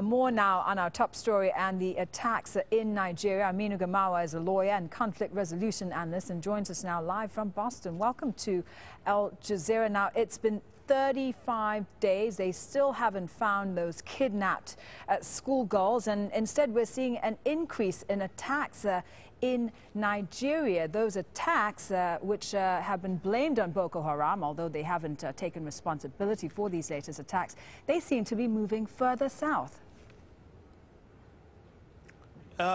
More now on our top story and the attacks in Nigeria. Aminu Gamawa is a lawyer and conflict resolution analyst and joins us now live from Boston. Welcome to Aljazeera. Now, it's been 35 days. They still haven't found those kidnapped schoolgirls, and instead we're seeing an increase in attacks in Nigeria. Those attacks which have been blamed on Boko Haram, although they haven't taken responsibility for these latest attacks, they seem to be moving further south.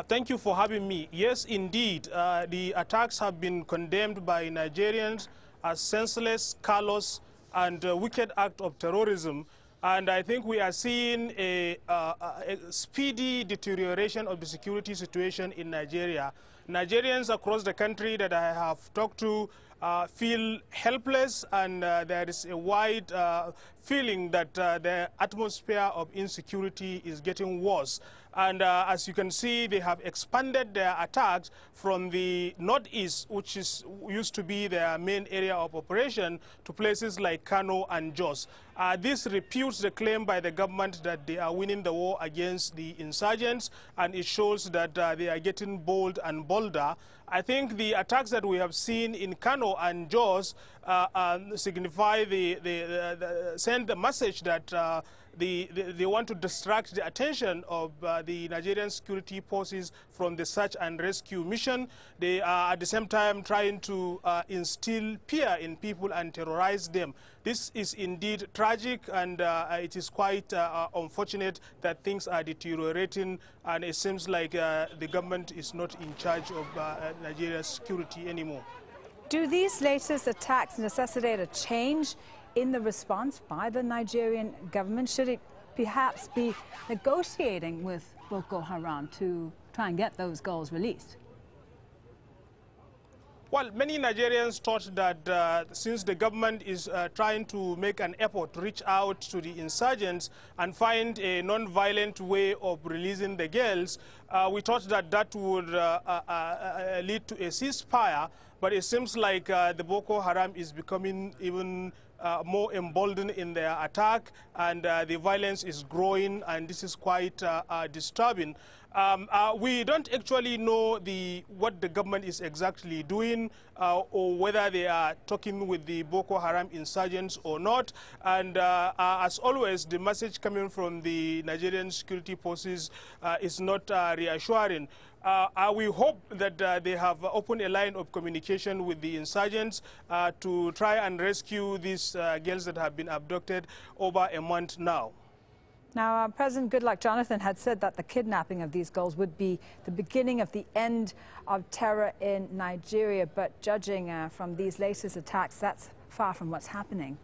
Thank you for having me. Yes, indeed, the attacks have been condemned by Nigerians as senseless, callous, and wicked act of terrorism. And I think we are seeing a speedy deterioration of the security situation in Nigeria. Nigerians across the country that I have talked to feel helpless, and there is a wide feeling that the atmosphere of insecurity is getting worse. And as you can see, they have expanded their attacks from the northeast, which used to be their main area of operation, to places like Kano and Jos. This refutes the claim by the government that they are winning the war against the insurgents, and it shows that they are getting bold and bolder. I think the attacks that we have seen in Kano and Jos signify send the message that they want to distract the attention of the Nigerian security forces from the search and rescue mission. They are at the same time trying to instill fear in people and terrorize them. This is indeed tragic, and it is quite unfortunate that things are deteriorating, and it seems like the government is not in charge of Nigeria's security anymore. Do these latest attacks necessitate a change in the response by the Nigerian government? Should it perhaps be negotiating with Boko Haram to try and get those girls released? Well, many Nigerians thought that since the government is trying to make an effort to reach out to the insurgents and find a non-violent way of releasing the girls, we thought that that would lead to a ceasefire. But it seems like the Boko Haram is becoming even more emboldened in their attack, and the violence is growing, and this is quite disturbing. We don't actually know what the government is exactly doing, or whether they are talking with the Boko Haram insurgents or not. And as always, the message coming from the Nigerian security forces is not reassuring. We hope that they have opened a line of communication with the insurgents to try and rescue these girls that have been abducted over a month now. Now, President Goodluck Jonathan had said that the kidnapping of these girls would be the beginning of the end of terror in Nigeria, but judging from these latest attacks, that's far from what's happening.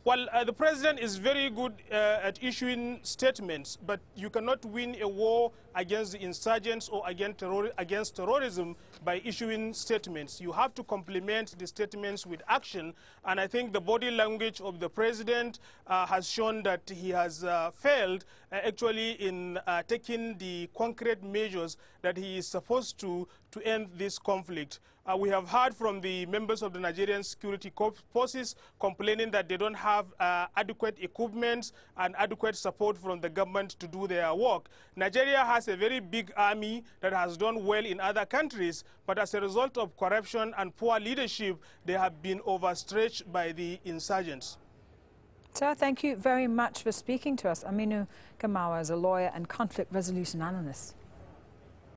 Well, the president is very good at issuing statements, but you cannot win a war against the insurgents or against terrorism by issuing statements. You have to complement the statements with action, and I think the body language of the president has shown that he has failed actually in taking the concrete measures that he is supposed to end this conflict. We have heard from the members of the Nigerian security forces complaining that they don't have adequate equipment and adequate support from the government to do their work. Nigeria has a very big army that has done well in other countries, but as a result of corruption and poor leadership, they have been overstretched by the insurgents. Sir, thank you very much for speaking to us. Aminu Gamawa is a lawyer and conflict resolution analyst.